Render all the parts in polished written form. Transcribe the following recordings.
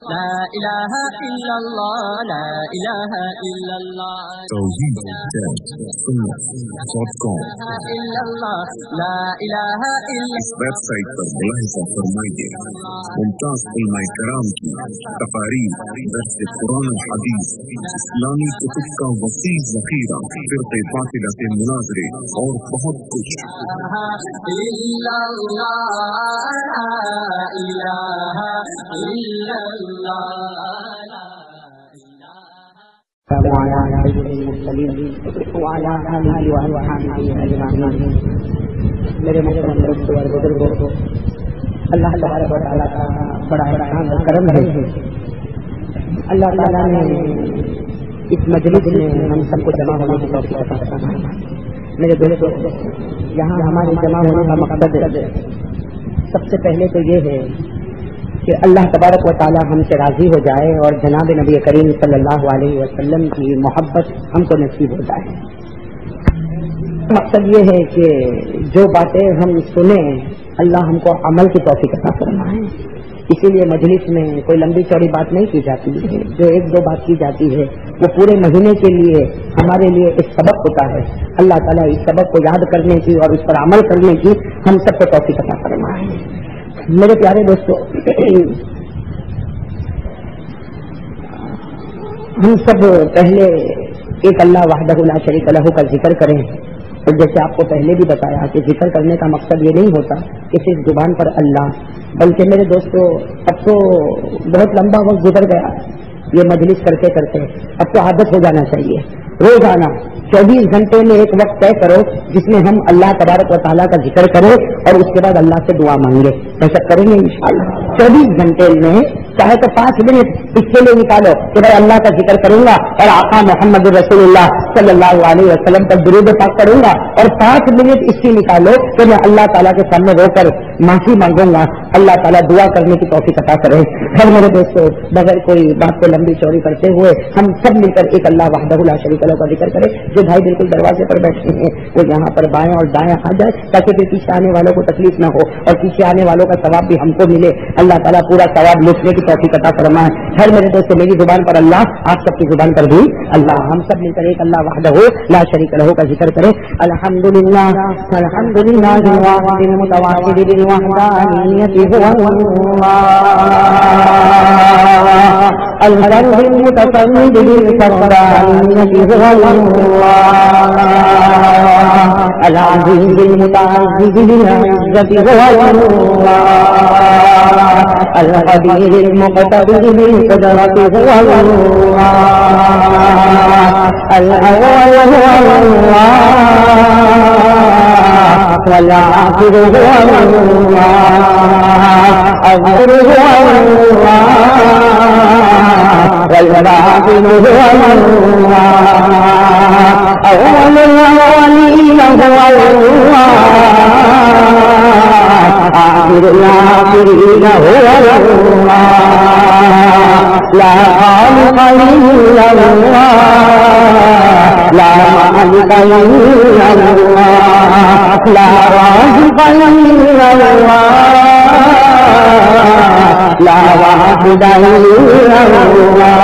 لا الہ الا اللہ لا الہ الا اللہ توحید.com لا الہ الا اس ویب سائٹ پر ملاحظہ فرمائیے ممتاز علماء کرام کی تقاریر، درس قرآن و حدیث، اسلامی کتب کا وسیع ذخیرہ، فرقے باطلہ کے مناظرے اور بہت کچھ۔ وعلى سيد المرسلين وعلى آله وأصحابه أجمعين۔ میرے محترم دوستو اور بزرگوں، اللہ تبارک و تعالیٰ کا بڑا احسان اور کرم ہے، اللہ تعالیٰ نے اس مجلس میں ہم سب کو جمع ہونے کی توفیق عطا فرمائی۔ میرے دوستو، یہاں ہمارے جمع ہونے کا مقصد سب سے پہلے تو یہ ہے کہ اللہ تبارک و تعالی ہم سے راضی ہو جائے اور جناب نبی کریم صلی اللہ علیہ وسلم کی محبت ہم کو نصیب ہو جائے۔ مقصد یہ ہے کہ جو باتیں ہم سنیں اللہ ہم کو عمل کی توفیق عطا فرمائے۔ اسی لیے مجلس میں کوئی لمبی چوڑی بات نہیں کی جاتی ہے، جو ایک دو بات کی جاتی ہے وہ پورے مہینے کے لیے ہمارے لیے ایک سبق ہوتا ہے۔ اللہ تعالیٰ اس سبق کو یاد کرنے کی اور اس پر عمل کرنے کی ہم سب کو توفیق عطا فرمائے۔ میرے پیارے دوستو، ہم سب پہلے ایک اللہ وحدہ لا شریک لہ کا ذکر کریں، اور جیسے آپ کو پہلے بھی بتایا کہ ذکر کرنے کا مقصد یہ نہیں ہوتا کہ صرف زبان پر اللہ، بلکہ میرے دوستو اب تو بہت لمبا وقت گزر گیا یہ مجلس کرتے کرتے، اب تو عادت ہو جانا چاہیے۔ روزانہ 24 گھنٹے میں ایک وقت طے کرو جس میں ہم اللہ تبارک و تعالیٰ کا ذکر کریں اور اس کے بعد اللہ سے دعا مانگے۔ ایسا کریں گے انشاءاللہ۔ 24 گھنٹے میں چاہے تو 5 منٹ اس کے لیے نکالو کہ بھائی اللہ کا ذکر کروں گا اور آقا محمد رسول اللہ صلی اللہ علیہ وسلم پر درود پاک کروں گا، اور 5 منٹ اس کی نکالو کہ میں اللہ تعالیٰ کے سامنے رو کر معافی مانگوں گا، اللہ تعالیٰ دعا کرنے کی توفیق عطا کرے۔ پھر میرے دوستوں، بغیر کوئی بات کو لمبی چوڑی کرتے ہوئے ہم سب مل کر ایک اللہ وحدہ لا شریک لہ کا ذکر کرے۔ جو بھائی بالکل دروازے پر بیٹھے ہیں وہ یہاں پر بائیں اور دائیں آ جائے تاکہ پھر پیچھے آنے والوں کو تکلیف نہ ہو اور پیچھے آنے والوں کا ثواب بھی ہم کو ملے۔ اللہ تعالیٰ پورا ثواب لوٹنے کی توفیق عطا فرمائے۔ ہر میرے دوست میری زبان پر اللہ، آپ سب کی زبان پر بھی اللہ، ہم سب مل کر ایک اللہ وحدہ لا شریک لہ کا ذکر کریں۔ الحمدللہ الحمدللہ الواحد المتواحد بالوحدانیۃ هو اللہ، الفرد المتفرد بالفردانیۃ هو اللہ، العزیز المتعزز بالعزۃ هو اللہ، القدیر المقتدر بالقدرۃ هو اللہ، الاول هو اللہ، والآخر هو اللہ، الظاهر هو اللہ، والباطن هو اللہ، أول الأولين هو الله، آخر الآخرين هو الله، لا خالق إلا الله، لا مالك إلا الله، لا رازق إلا الله، لا واحد إلا الله،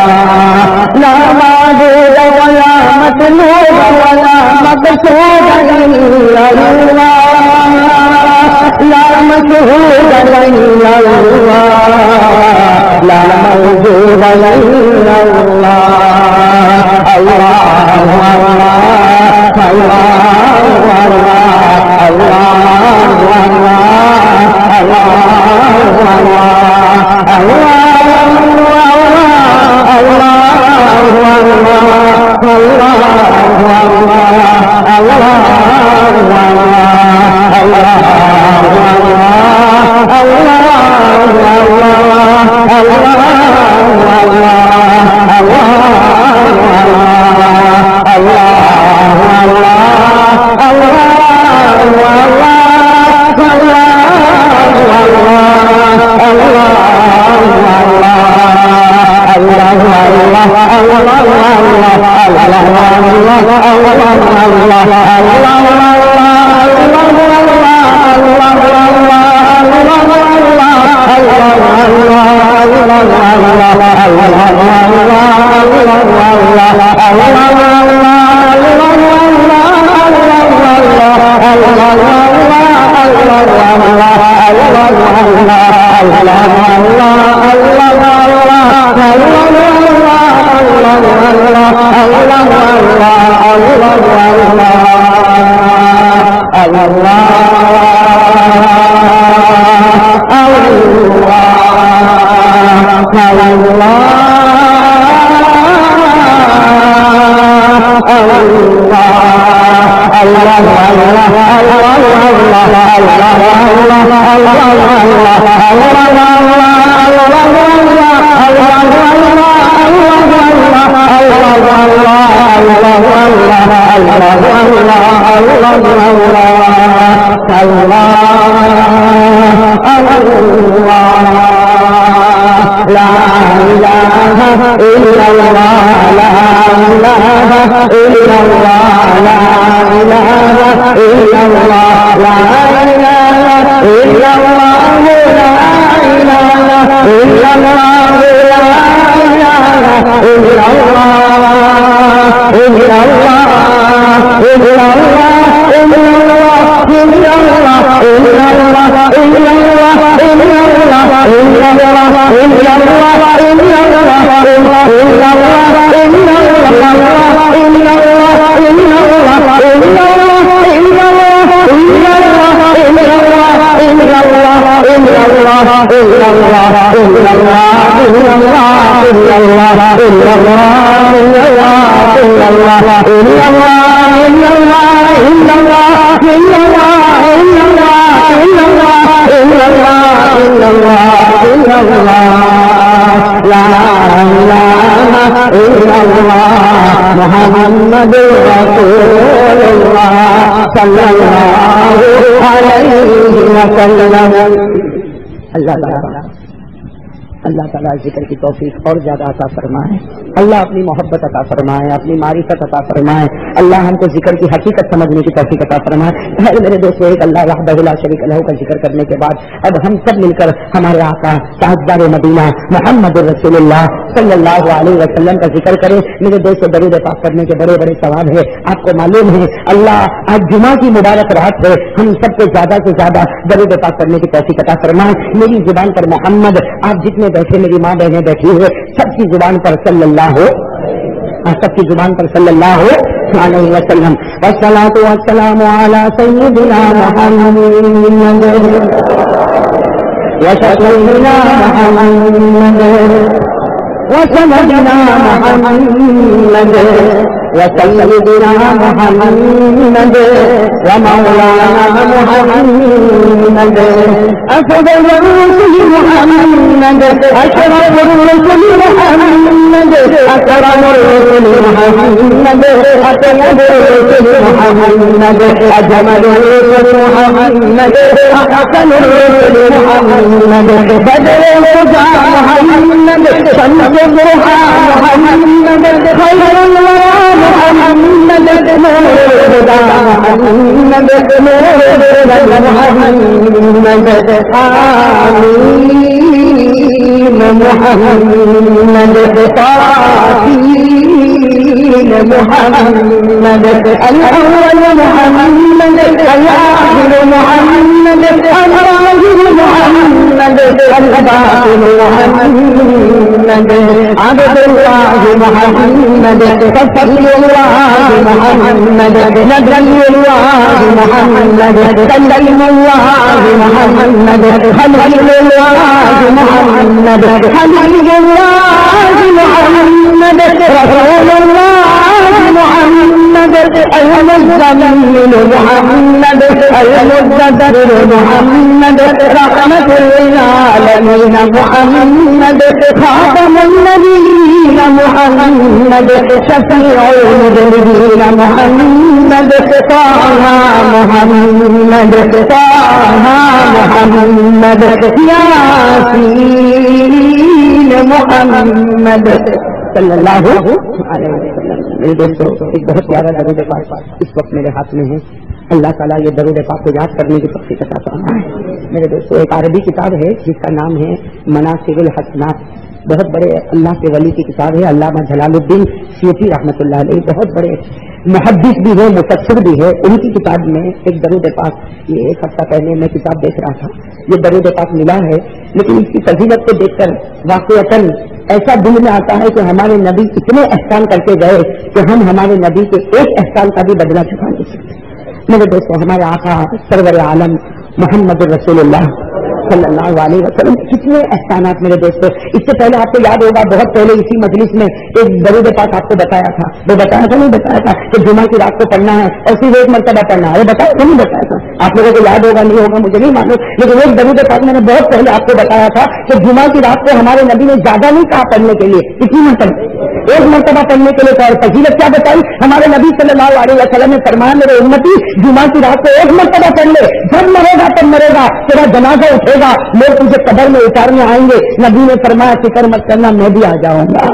لا معبود ولا مطلوب ولا مقصود إلا الله، لا مشهود إلا الله، لا موجود إلا الله، الله الله الله محمد رسول اللہ صلی اللہ علیہ وسلم. اللہ تعالیٰ ذکر کی توفیق اور زیادہ عطا فرمائے. اللہ اپنی محبت عطا فرمائے, اپنی معرفت عطا فرمائے. اللہ ہم کو ذکر کی حقیقت سمجھنے کی توفیق عطا فرمائے. میرے دوستو, ایک اللہ وحدہ لا شریک لہ کا ذکر کرنے کے بعد اب ہم سب مل کر ہمارے آقا تاجدار مدینہ محمد رسول اللہ صلی اللہ علیہ وسلم کا ذکر کریں. میرے دوستو, درود پاک کرنے کے بڑے بڑے ثواب ہے. آپ کو معلوم ہے اللہ آج جمعہ کی مبارک رات ہے, ہم سب کو زیادہ سے زیادہ درود پاک کرنے کی توفیق عطا فرمائے. میری زبان پر محمد, آپ جتنے بیٹھے میری ماں بہنیں بیٹھی ہوئے, سب کی زبان پر صلی اللہ ہو, سب کی زبان پر صلی اللہ علیہ وسلم. والصلاۃ والسلام علی سیدنا محمد وشفیعنا محمد وسندنا محمد وسيدنا محمد ومولانا محمد أفضل الرسل محمد أشرف الرسل محمد أكرم الرسل محمد أطيب الرسل محمد أجمل الرسل محمد أحسن الرسل محمد بدر الهدى محمد شمس الضحى محمد خير الورى محمد نور الهدى محمد نور الهدى محمد آمين محمد طاهرين محمد الأول محمد الآخر محمد الظاهر محمد الباطن محمد عبد الله محمد صفي الله محمد نبي الله محمد كلم الله محمد خليل الله محمد حبيب الله محمد رسول الله محمد المزمل محمد المدبر محمد رحمة للعالمين محمد خاتم النبيين محمد شفيع المذنبين محمد طه محمد طه محمد ياسين محمد صلی اللہ علیہ وسلم. میرے دوستو, ایک بہت پیارا درود پاک اس وقت میرے ہاتھ میں ہے. اللہ تعالیٰ یہ درود پاک کو یاد کرنے کی توفیق عطا فرمائے. میرے دوستو, ایک عربی کتاب ہے جس کا نام ہے مناقب الحسنات. بہت بڑے اللہ کے ولی کی کتاب ہے، علامہ جلالالدین سیوطی رحمۃ اللہ علیہ، بہت بڑے محدث بھی ہے، مفسر بھی ہے، ان کی کتاب میں ایک درود پاک، یہ ایک ہفتہ پہلے میں کتاب دیکھ رہا تھا، یہ درود پاک ملا ہے، لیکن اس کی فضیلت کو دیکھ کر واقعتاً ایسا دل میں آتا ہے کہ ہمارے نبی اتنے احسان کرتے گئے کہ ہم ہمارے نبی کے ایک احسان کا بھی بدلہ چکا نہیں سکتے۔ میرے دوستوں، ہمارے آقا سرور عالم محمد رسول اللہ صلی اللہ علیہ وسلم کتنے احسانات میرے دوستوں۔ اس سے پہلے آپ کو یاد ہوگا، بہت پہلے اسی مجلس میں ایک درود پاک آپ کو بتایا تھا، وہ بتایا تھا نہیں بتایا تھا کہ جمعہ کی رات کو پڑھنا ہے اور صرف ایک مرتبہ پڑھنا ہے، وہ بتایا تھا نہیں بتایا تھا؟ آپ لوگوں کو یاد ہوگا نہیں ہوگا مجھے نہیں معلوم، لیکن ایک درود پاک میں نے بہت پہلے آپ کو بتایا تھا کہ جمعہ کی رات کو ہمارے نبی نے زیادہ نہیں کہا پڑھنے کے لیے، کتنی مرتبہ؟ ایک مرتبہ پڑھنے کے لیے۔ اور فضیلت کیا بتائی ہمارے نبی صلی اللہ علیہ وسلم نے فرمایا، میرے امتی جمعہ کی رات کو ایک مرتبہ پڑھ لے، جب مرے گا تب مرے گا، تیرا جنازہ اٹھے گا، لوگ تجھے قبر میں اتارنے آئیں گے، نبی نے فرمایا فکر مت کرنا میں بھی آ جاؤں گا،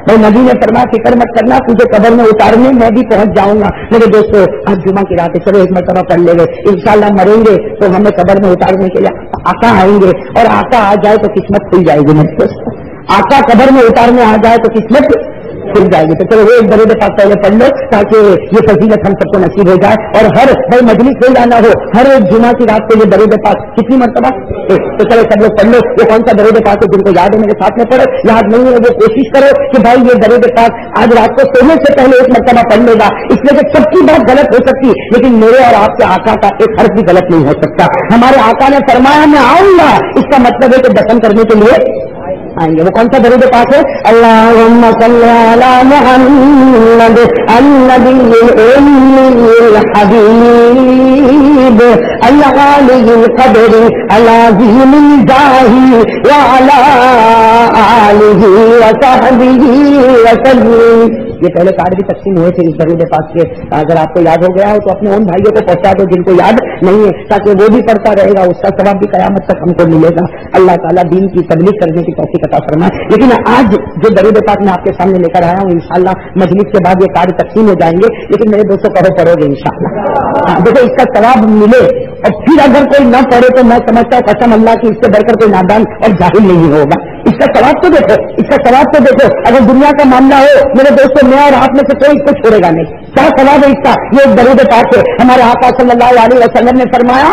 اور نبی نے فرمایا فکر مت کرنا تجھے قبر میں اتارنے میں بھی پہنچ جاؤں گا۔ میرے دوستو، آج جمعہ کی رات ہے، چلو ایک مرتبہ پڑھ لے گئے، انشاءاللہ مریں گے تو ہمیں قبر میں اتارنے کے لیے آقا آئیں گے، اور آقا آ جائے تو قسمت کھل جائے گی۔ میرے دوستو، آقا قبر میں اتارنے آ جائے تو قسمت کھل جائے گی۔ تو چلو وہ ایک درود پاک پہلے پڑھ لو تاکہ یہ فضیلت ہم سب کو نصیب ہو جائے، اور ہر بھائی مجلس ہو جانا ہو، ہر ایک جمعہ کی رات کو یہ درود پاک کتنی مرتبہ ایک، تو چلو سب لوگ پڑھ لو۔ یہ کون سا درود پاک ہے جن کو یاد ہے میرے ساتھ میں پڑھو، یاد نہیں ہے وہ کوشش کرو کہ بھائی یہ درود پاک آج رات کو سونے سے پہلے ایک مرتبہ پڑھ لے گا، اس لیے کہ سب کی بات غلط ہو سکتی، لیکن میرے اور آپ کے آقا کا ایک حرف بھی غلط نہیں ہو سکتا۔ ہمارے آقا نے فرمایا میں آؤں گا، اس کا مطلب ہے کہ دفن کرنے کے لیے آئیں گے۔ وہ کون سا درود پاک ہے؟ اللہم صلی علی محمد النبی الأمی الحبیب العالی القدر العظیم الجاہ وعلی آلہ وصحبہ وسلم۔ یہ پہلے کارڈ بھی تقسیم ہوئے تھے اس درود پاک کے، اگر آپ کو یاد ہو گیا ہو تو اپنے ان بھائیوں کو پہنچا دو جن کو یاد نہیں ہے، تاکہ وہ بھی پڑھتا رہے گا، اس کا ثواب بھی قیامت تک ہم کو ملے گا۔ اللہ تعالیٰ دین کی تبلیغ کرنے کی توفیق عطا فرمائے۔ لیکن آج جو درود پاک میں آپ کے سامنے لے کر آیا ہوں، انشاءاللہ مجلس کے بعد یہ کارڈ تقسیم ہو جائیں گے، لیکن میرے دوستوں کہو پڑھو گے انشاءاللہ، دیکھو اس کا ثواب ملے، اور پھر اگر کوئی نہ پڑھے تو میں سمجھتا ہوں قسم اللہ کی اس سے بڑھ کر کوئی نادان اور جاہل نہیں ہوگا۔ اس کا ثواب تو دیکھو، اس کا ثواب تو دیکھو، اگر دنیا کا معاملہ ہو میرے دوستوں میں اور آپ میں سے کوئی کچھ چھوڑے گا نہیں، کیا ثواب ہے اس کا؟ یہ ایک درود پاک ہے۔ ہمارے آقا صلی اللہ علیہ وسلم نے فرمایا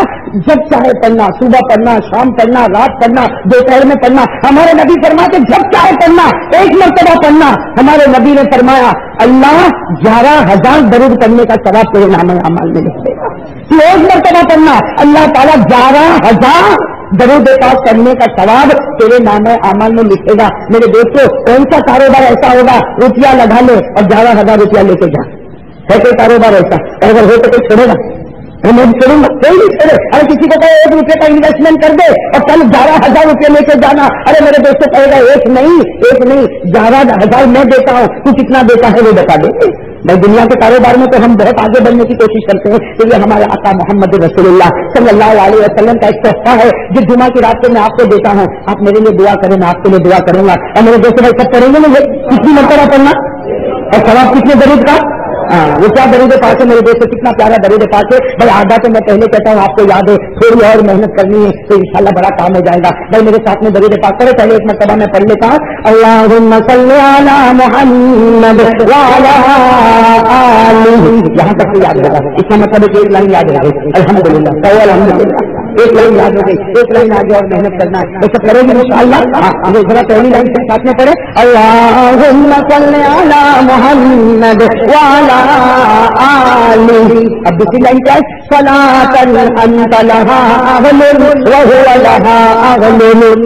جب چاہے پڑھنا، صبح پڑھنا، شام پڑھنا، رات پڑھنا، دوپہر میں پڑھنا۔ ہمارے نبی فرماتے جب چاہے پڑھنا، ایک مرتبہ پڑھنا۔ ہمارے نبی نے فرمایا اللہ 11,000 درود پڑھنے کا ثواب تیرے نام اعمال میں لکھ دے گا۔ تو ایک مرتبہ پڑھنا، اللہ تعالیٰ 11,000 درود پاک کرنے کا ثواب تیرے نام اعمال میں لکھے گا۔ میرے دوستوں، کون سا کاروبار ایسا ہوگا روپیہ لگا لے اور 11,000 روپیہ لے کے جا؟ ہے کوئی کاروبار ایسا؟ اگر ہو تو کوئی چھوڑے گا؟ میں چھوڑوں گا؟ کوئی نہیں چھوڑے۔ اگر کسی کو کہے 1 روپے کا انویسٹمنٹ کر دے اور کل 11,000 روپے لے کے جانا، ارے میرے دوستوں کہے گا ایک نہیں 11,000 میں دیتا ہوں، تو کتنا دیتا ہے وہ بتا دے۔ بھائی دنیا کے کاروبار میں تو ہم بہت آگے بڑھنے کی کوشش کرتے ہیں، تو یہ ہمارے آقا محمد رسول اللہ صلی اللہ علیہ وسلم کا ایک تحفہ ہے جو جمعہ کی رات کو میں آپ کو دیتا ہوں۔ آپ میرے لیے دعا کریں، میں آپ کے لیے دعا کروں گا، اور میرے دوستوں بھائی سب کریں گے مجھے کتنی مرتبہ پڑھنا اور ثواب کتنے درود کا؟ وہ کیا درود پاک ہے میرے دوستوں، کتنا پیارا درود پاک ہے۔ بھائی آدھا تو میں پہلے کہتا ہوں آپ کو یاد ہے، تھوڑی اور محنت کرنی ہے تو انشاءاللہ بڑا کام ہو جائے گا۔ بھائی میرے ساتھ میں درود پاک کرو، پہلے ایک مرتبہ میں پڑھ لیتا ہوں، اللہم صلی علی محمد وعلی آلہ۔ یہاں تک تو یاد ہوگا، اس کا مطلب ہے کہ ایک لائن یاد رہے گی، الحمدللہ الحمدللہ، ایک لائن یاد ہو گئی، ایک لائن آگے اور محنت کرنا ہے، ویسے کریں گے انشاءاللہ۔ ہاں ذرا پہلی لائن سے ساتھ میں پڑھے، اللہم صلی علی محمد وعلی آلہ۔ اب دوسری لائن کیا ہے؟ صلاۃ انت لہا اہل وہو لہا اہل،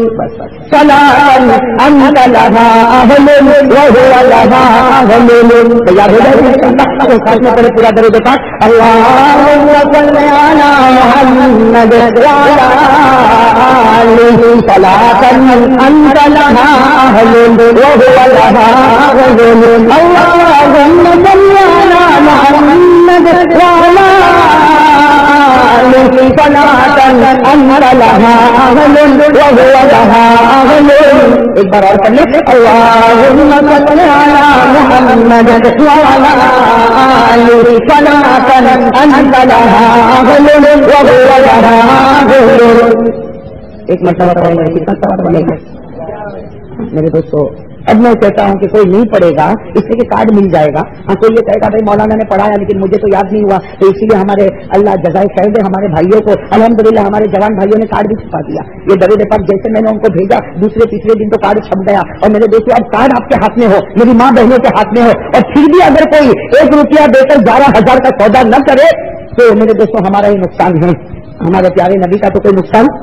صلاۃ انت لہا اہل وہو لہا اہل۔ تو یاد ہو جائے گا، ساتھ میں پڑھے پورا درود پاک، اللہم صلی علی محمد وعلی آلہ، صلاۃ انت لہا اہل وہو لہا اہل، اللہم صلی علی محمد وعلی آلہ، صلاۃ انت لہا اہل وہو لہا اہل۔ ایک بار اور پڑھ لیں، اللہم صلی علی محمد وعلی آلہ، صلاۃ انت لہا اہل وہو لہا اہل۔ ایک مرتبہ پڑھیں گے، کتنا ثواب بنے گا؟ میرے دوستوں اب میں کہتا ہوں کہ کوئی نہیں پڑھے گا اس لیے کہ کارڈ مل جائے گا. ہاں کوئی یہ کہے گا بھائی مولانا نے پڑھایا لیکن مجھے تو یاد نہیں ہوا, تو اسی لیے ہمارے اللہ جزائے خیر دے ہمارے بھائیوں کو الحمدللہ ہمارے جوان بھائیوں نے کارڈ بھی چھپا دیا. یہ درود پاک جیسے میں نے ان کو بھیجا دوسرے تیسرے دن تو کارڈ چھپ گیا. اور میرے دوستوں اب کارڈ آپ کے ہاتھ میں ہو, میری ماں بہنوں کے ہاتھ میں ہو, اور پھر بھی اگر کوئی 1 روپیہ دے کر 11,000 کا سودا نہ کرے تو میرے دوستوں ہمارا ہی نقصان ہے, ہمارے پیارے نبی کا تو کوئی نقصان.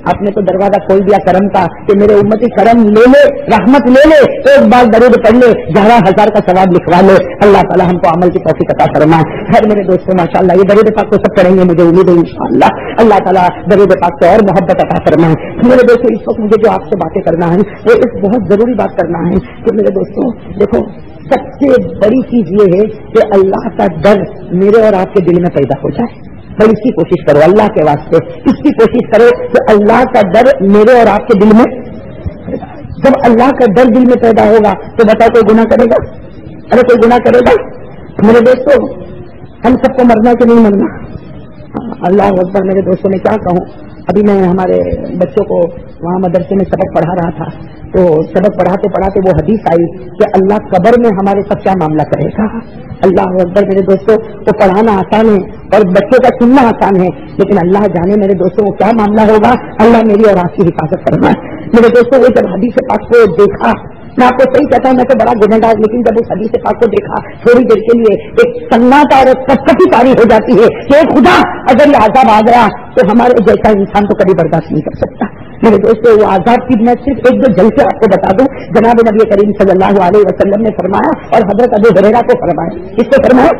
آپ نے تو دروازہ کھول دیا کرم کا کہ میرے امتی کرم لے لے, رحمت لے لے, ایک بار درود پڑھ لے 11,000 کا ثواب لکھوا لے. اللہ تعالیٰ ہم کو عمل کی توفیق عطا فرمائے. خیر میرے دوستوں ماشاءاللہ یہ درود پاک کو سب کریں گے, مجھے امید ہے انشاءاللہ اللہ تعالیٰ درود پاک سے اور محبت عطا فرمائے. میرے دوستوں اس وقت مجھے جو آپ سے باتیں کرنا ہے وہ ایک بہت ضروری بات کرنا ہے کہ میرے دوستوں دیکھو سب سے بڑی چیز یہ ہے کہ اللہ کا ڈر میرے اور آپ کے دل میں پیدا ہو جائے. بھائی اس کی کوشش کرو اللہ کے واسطے, اس کی کوشش کرو کہ اللہ کا ڈر میرے اور آپ کے دل میں. جب اللہ کا ڈر دل میں پیدا ہوگا تو بتاؤ کوئی گناہ کرے گا؟ ارے کوئی گناہ کرے گا؟ میرے دوستوں ہم سب کو مرنا کہ نہیں مرنا؟ اللہ اکبر. میرے دوستوں میں کیا کہوں, ابھی میں ہمارے بچوں کو وہاں مدرسے میں سبق پڑھا رہا تھا تو سبق پڑھاتے پڑھاتے وہ حدیث آئی کہ اللہ قبر میں ہمارے سب کیا معاملہ کرے گا. اللہ اکبر. میرے دوستوں وہ پڑھانا آسان ہے اور بچوں کا سننا آسان ہے, لیکن اللہ جانے میرے دوستوں وہ کیا معاملہ ہوگا. اللہ میری اور آپ کی حفاظت کرنا ہے. میرے دوستوں وہ جب حدیث پاک کو دیکھا, میں آپ کو صحیح کہتا ہوں میں تو بڑا گنہگار, لیکن جب اس حدیث پاک کو دیکھا تھوڑی دیر کے لیے ایک سناٹا اور کٹکٹی تاری ہو جاتی ہے کہ خدا اگر یہ عذاب آ گیا تو ہمارے جیسا انسان تو کبھی برداشت نہیں کر سکتا. میرے دوستوں وہ عذاب کی میں صرف 1-2 جلسے آپ کو بتا دوں. جناب نبی کریم صلی اللہ علیہ وسلم نے فرمایا اور حضرت ابو ہریرہ کو فرمایا. کس کو فرمایا؟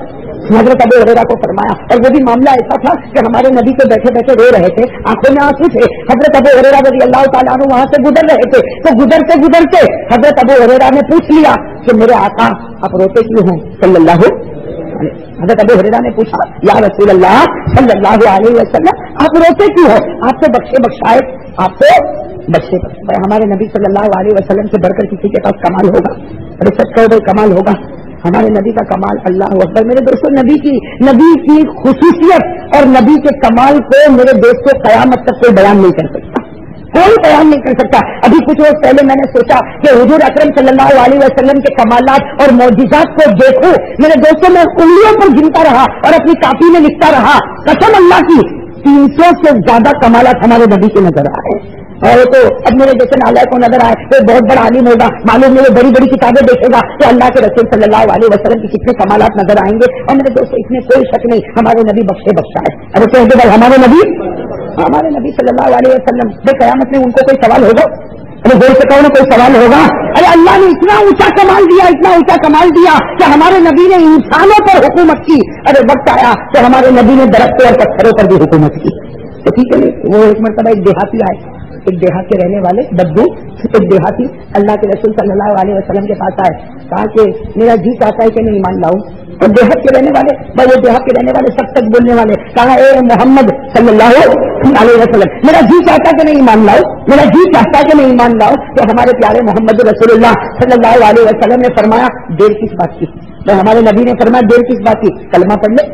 حضرت ابو ہریرہ کو فرمایا. اور وہ بھی معاملہ ایسا تھا کہ ہمارے نبی کو بیٹھے بیٹھے رو رہے تھے, آنکھوں میں آنسو تھے. حضرت ابو ہریرہ رضی اللہ تعالیٰ عنہ وہاں سے گزر رہے تھے تو گزرتے گزرتے حضرت ابو ہریرہ نے پوچھ لیا کہ میرے آقا آپ روتے کیوں ہیں صلی اللہ علیہ وسلم. حضرت ابو ہریرہ نے پوچھا یا رسول اللہ صلی اللہ علیہ وسلم آپ روتے کیوں ہو, آپ سے بخشے بخشائے, آپ سے بخشے بخشائے. ہمارے نبی صلی اللہ علیہ وسلم سے بڑھ کر کسی کے پاس کمال ہوگا؟ ارے سچ کہو بھائی کمال ہوگا. ہمارے نبی کا کمال. اللہ اکبر. میرے دوستوں نبی کی خصوصیت اور نبی کے کمال کو میرے دوستوں قیامت تک کوئی بیان نہیں کر سکتا, کوئی بیان نہیں کر سکتا. ابھی کچھ روز پہلے میں نے سوچا کہ حضور اکرم صلی اللہ علیہ وسلم کے کمالات اور معجزات کو دیکھوں. میرے دوستوں میں انگلیوں پر گنتا رہا اور اپنی کاپی میں لکھتا رہا, قسم اللہ کی 300 سے زیادہ کمالات ہمارے نبی کے نظر آئے. اور تو اب میرے جیسے نالائق کو نظر آئے تو بہت بڑا عالم ہوگا, معلوم نہیں بڑی بڑی کتابیں دیکھے گا تو اللہ کے رسول صلی اللہ علیہ وسلم کی کتنے کمالات نظر آئیں گے. اور میرے دوستوں اس میں کوئی شک نہیں ہمارے نبی بخشے بخشا ہے. ارے کہتے بھائی ہمارے نبی صلی اللہ علیہ وسلم بے قیامت میں ان کو کوئی سوال ہوگا؟ ارے زور سے کہو نا کوئی سوال ہوگا. ارے اللہ نے اتنا اونچا کمال دیا, اتنا اونچا کمال دیا کہ ہمارے نبی نے انسانوں پر حکومت کی. ارے وقت آیا کہ ہمارے نبی نے درختوں اور پتھروں پر بھی حکومت کی. تو ٹھیک ہے وہ ایک مرتبہ ایک دیہاتی آئے, ایک دیہات کے رہنے والے بدو, ایک دیہاتی اللہ کے رسول صلی اللہ علیہ وسلم کے پاس آئے, کہا کہ میرا جی چاہتا ہے کہ میں ایمان لاؤں. اور دیہات کے رہنے والے وہ دیہات کے رہنے والے سب تک بولنے والے کہا اے محمد صلی اللہ علیہ وسلم میرا جی چاہتا ہے کہ میں ایمان لاؤں, میرا جی چاہتا ہے کہ میں ایمان لاؤں. تو ہمارے پیارے محمد رسول اللہ صلی اللہ علیہ وسلم نے فرمایا دیر کس بات کی. تو ہمارے نبی نے فرمایا دیر کس بات کی, کلمہ پڑھ لے.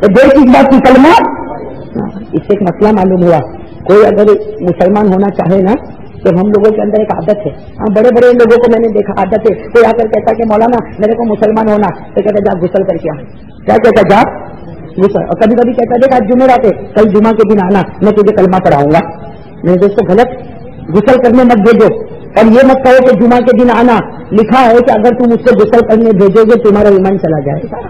دیر کس بات کی, کلمہ. اس سے ایک مسئلہ معلوم ہوا, کوئی اگر مسلمان ہونا چاہے نا تو ہم لوگوں کے اندر ایک عادت ہے, ہاں بڑے بڑے لوگوں کو میں نے دیکھا عادت ہے, کوئی آ کر کہتا ہے کہ مولانا میرے کو مسلمان ہونا, تو کہتا جا غسل کر کے آ. کیا کہتا جا غسل. اور کبھی کبھی کہتا دیکھا جمعرات ہے کل جمعہ کے دن آنا میں تجھے کلمہ پڑھاؤں گا. میرے دوستوں غلط, غسل کرنے مت بھیجو اور یہ مت کہو کہ جمعہ کے دن آنا. لکھا ہے کہ اگر تم اس سے غسل کرنے بھیجو گے تمہارا ایمان چلا جائے گا.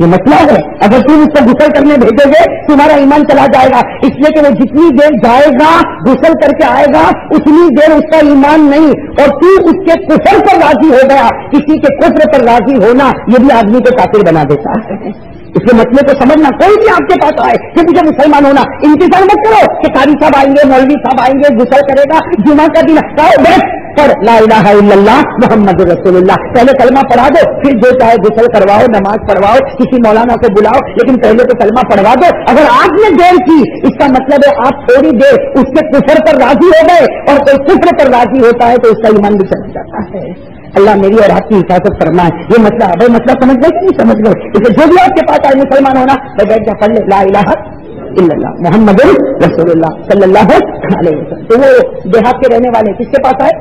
یہ مطلب ہے اگر تم اس کو غسل کرنے بھیجو گے تمہارا ایمان چلا جائے گا. اس لیے کہ وہ جتنی دیر جائے گا غسل کر کے آئے گا اتنی دیر اس کا ایمان نہیں, اور تو اس کے کفر پر راضی ہو گیا. کسی کے کفر پر راضی ہونا یہ بھی آدمی کو کافر بنا دیتا ہے. اس کے مسئلے کو سمجھنا, کوئی بھی آپ کے پاس آئے کہ مجھے مسلمان ہونا, انتظار مت کرو کہ قاری صاحب آئیں گے, مولوی صاحب آئیں گے, غسل کرے گا, جمعہ کا دن پر لا الہ الا اللہ محمد رسول اللہ. پہلے کلمہ پڑھا دو, پھر جو چاہے غسل کرواؤ, نماز پڑھواؤ, کسی مولانا کو بلاؤ, لیکن پہلے تو کلمہ پڑھوا دو. اگر آپ نے دیر کی اس کا مطلب ہے آپ تھوڑی دیر اس کے کفر پر راضی ہو گئے, اور کوئی کفر پر راضی ہوتا ہے تو اس کا ایمان بھی چل جاتا ہے. اللہ میری اور آپ کی حفاظت فرمائے. یہ مسئلہ ہے, مسئلہ سمجھ گئے کہ نہیں سمجھ گئے؟ اسے جو بھی آپ کے پاس آئے مسلمان ہونا تو بیٹھ جا پڑھ لے لا الہ الا اللہ محمد رسول اللہ صلی اللہ علیہ وسلم. تو وہ دیہات کے رہنے والے کس کے پاس آئے؟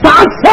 700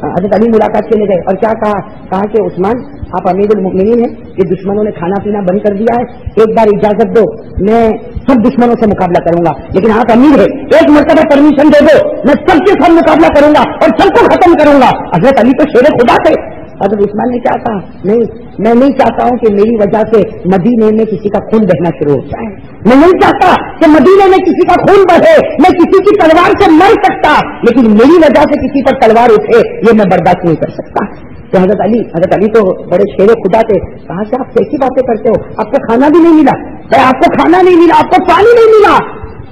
حضرت علی ملاقات کے لے گئے. اور کیا کہا کہ عثمان آپ امیر المؤمنین ہیں, یہ دشمنوں نے کھانا پینا بند کر دیا ہے, ایک بار اجازت دو, میں سب دشمنوں سے مقابلہ کروں گا, لیکن آپ امیر ہے, ایک مرتبہ پرمیشن دے دو, میں سب کے ساتھ مقابلہ کروں گا اور سب کو ختم کروں گا. حضرت علی تو شیر خدا تھے. حضرت عثمان نے کیا کہا, نہیں, میں نہیں چاہتا ہوں کہ میری وجہ سے مدینے میں کسی کا خون بہنا شروع ہو جائے. میں نہیں چاہتا کہ مدینے میں کسی کا خون بہے. میں کسی کی تلوار سے مر سکتا, لیکن میری وجہ سے کسی پر تلوار اٹھے یہ میں برداشت نہیں کر سکتا. تو حضرت علی تو بڑے شیر خدا تھے. کہا کہ آپ کیسی باتیں کرتے ہو, آپ کو کھانا بھی نہیں ملا, آپ کو کھانا نہیں ملا, آپ کو پانی نہیں ملا.